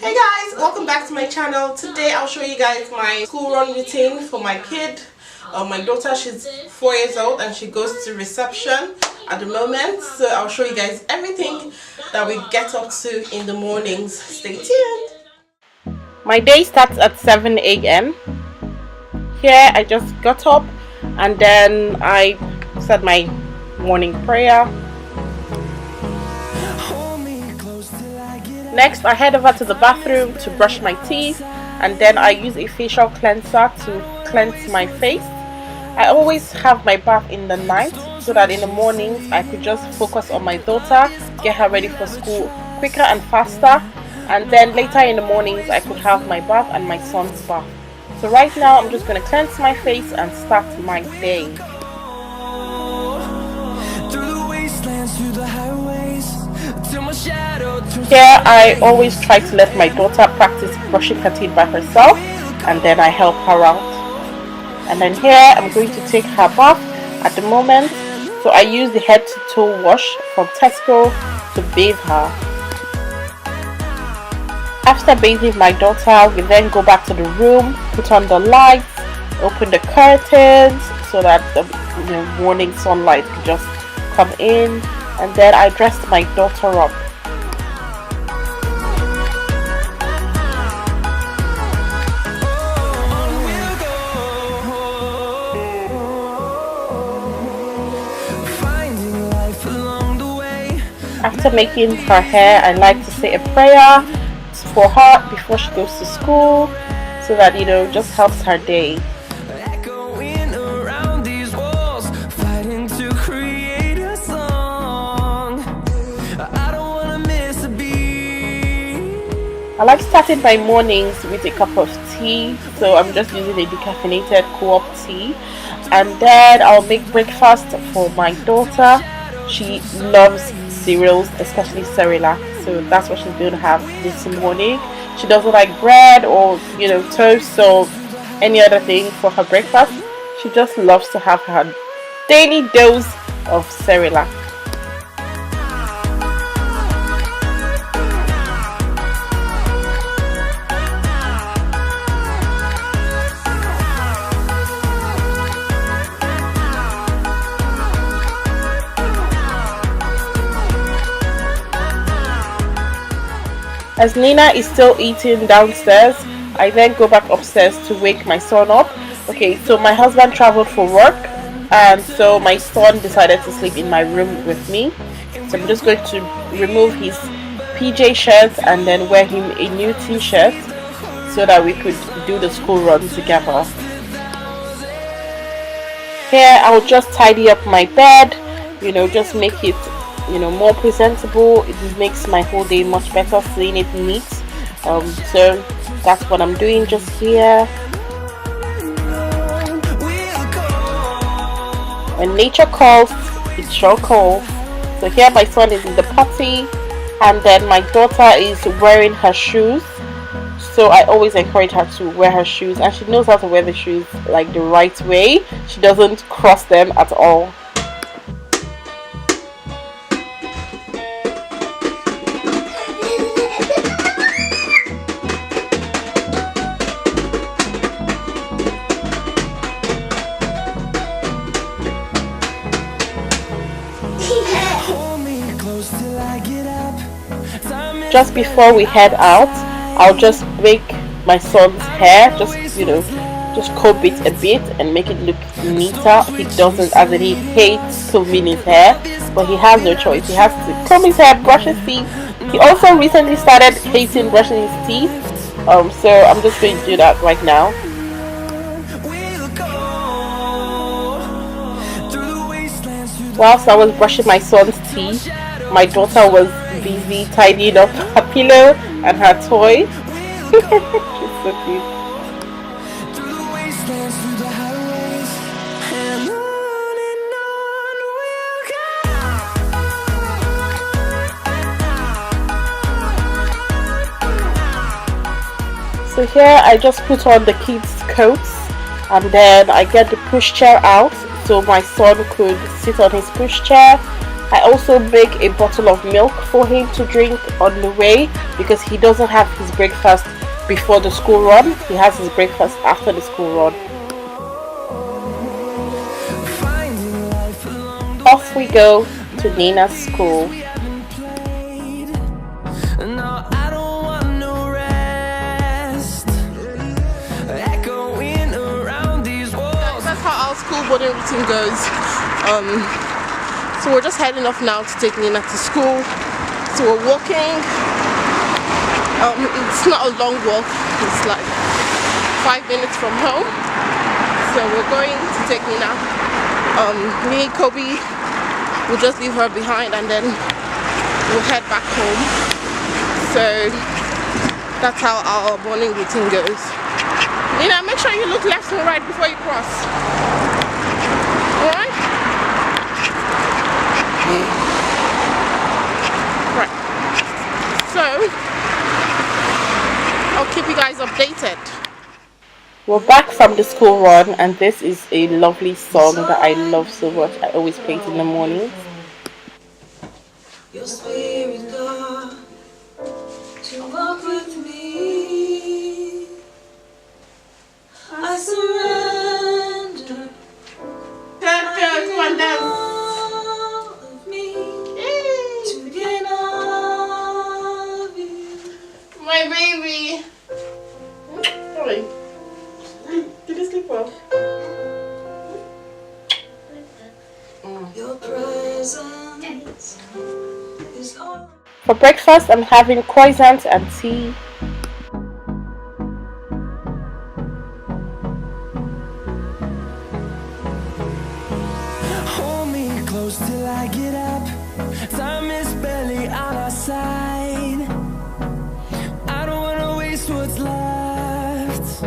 Hey guys, welcome back to my channel. Today I'll show you guys my school run routine for my kid. My daughter, she's 4 years old and she goes to reception at the moment. So I'll show you guys everything that we get up to in the mornings. Stay tuned. My day starts at 7 a.m. Here I just got up and then I said my morning prayer. Next, I head over to the bathroom to brush my teeth, and then I use a facial cleanser to cleanse my face. I always have my bath in the night so that in the mornings I could just focus on my daughter, get her ready for school quicker and faster, and then later in the mornings I could have my bath and my son's bath. So right now I'm just going to cleanse my face and start my day. Here I always try to let my daughter practice brushing her teeth by herself, and then I help her out. And then here I'm going to take her bath at the moment, so I use the head to toe wash from Tesco to bathe her. After bathing my daughter, we then go back to the room, put on the lights, open the curtains so that the morning sunlight can just come in, and then I dressed my daughter up. After making her hair, I like to say a prayer for her before she goes to school, so that just helps her day. I like starting my mornings with a cup of tea, so I'm just using a decaffeinated co-op tea, and then I'll make breakfast for my daughter. She loves cereals, especially Cerelac, so that's what she's going to have this morning. She doesn't like bread or toast or any other thing for her breakfast. She just loves to have her daily dose of Cerelac. As Nina is still eating downstairs, I then go back upstairs to wake my son up. Okay, so my husband traveled for work, and so my son decided to sleep in my room with me. So I'm just going to remove his PJ shirt and then wear him a new t-shirt so that we could do the school run together. Here I'll just tidy up my bed, just make it more presentable. It makes my whole day much better seeing it neat. So that's what I'm doing just here. When nature calls, it shall call. So here my son is in the potty, and then my daughter is wearing her shoes. So I always encourage her to wear her shoes, and she knows how to wear the shoes like the right way. She doesn't cross them at all. Just before we head out, I'll just make my son's hair, just comb it a bit and make it look neater. He doesn't, as in he hates combing his hair, but he has no choice. He has to comb his hair, brush his teeth. He also recently started hating brushing his teeth, so I'm just going to do that right now. Whilst I was brushing my son's teeth, my daughter was busy tidying up her pillow and her toy. She's so cute. So here I just put on the kids' coats, and then I get the pushchair out so my son could sit on his pushchair, I also make a bottle of milk for him to drink on the way because he doesn't have his breakfast before the school run. He has his breakfast after the school run. Off we go to Nina's school. That's how our school boarding routine goes. So we're just heading off now to take Nina to school. So we're walking. It's not a long walk. It's like 5 minutes from home. So we're going to take Nina. Me and Kobe will just leave her behind and then we'll head back home. So that's how our morning routine goes. Nina, make sure you look left and right before you cross. Alright? Right. So I'll keep you guys updated. We're back from the school run and this is a lovely song that I love so much. I always play it in the mornings. Your spirit, God, to walk with me. I surrender. Come on, dance. My baby. Sorry. Did you sleep well? Your presence is all. For breakfast, I'm having croissants and tea. Hold me close till I get up. Time is barely on our side. I don't wanna waste what's left.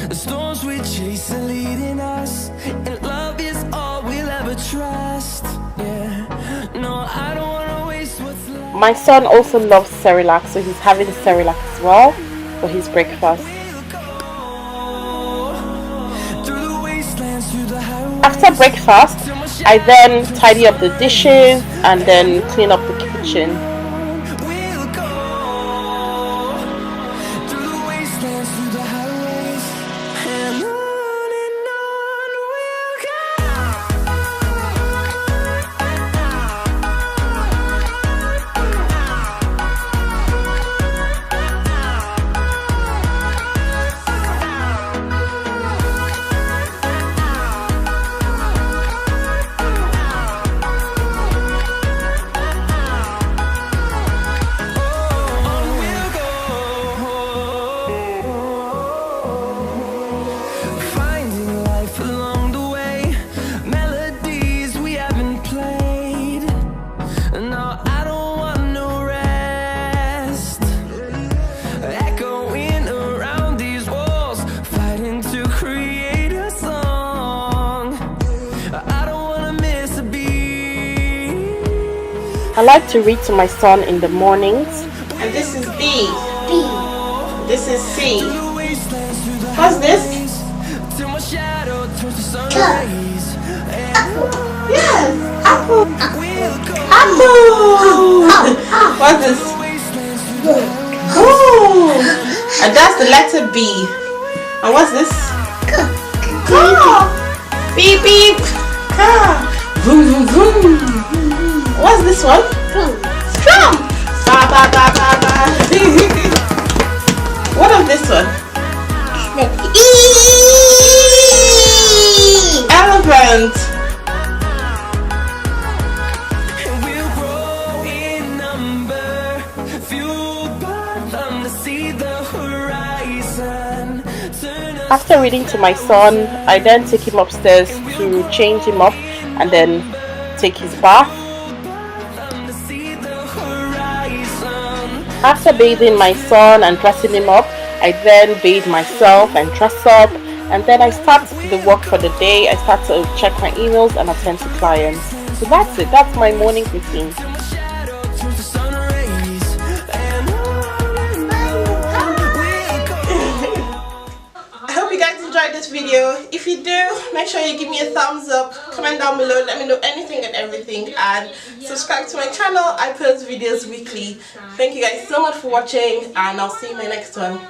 The storms we chase are leading us, and love is all we'll ever trust. Yeah, no, I don't wanna waste what's left. My son also loves Cerelac, so he's having Cerelac as well for his breakfast. After breakfast, I then tidy up the dishes and then clean up the kitchen. I like to read to my son in the mornings. And this is B. B. This is C. What's this? Apple. Yes. Apple. Apple. What's this? Oh. And that's the letter B. And what's this? Car. Beep beep. Car. Boom boom boom. What's this one? Strum. Ba ba ba ba ba. What of this one? Elephant. We'll grow in number, fueled by them to see the horizon. After reading to my son, I then take him upstairs to change him up and then take his bath. After bathing my son and dressing him up, I then bathe myself and dress up, and then I start the work for the day. I start to check my emails and attend to clients. So that's it. That's my morning routine. I hope you guys enjoyed this video. If if you do, make sure you give me a thumbs up, comment down below, let me know anything and everything, and subscribe to my channel. I post videos weekly. Thank you guys so much for watching, and I'll see you in my next one.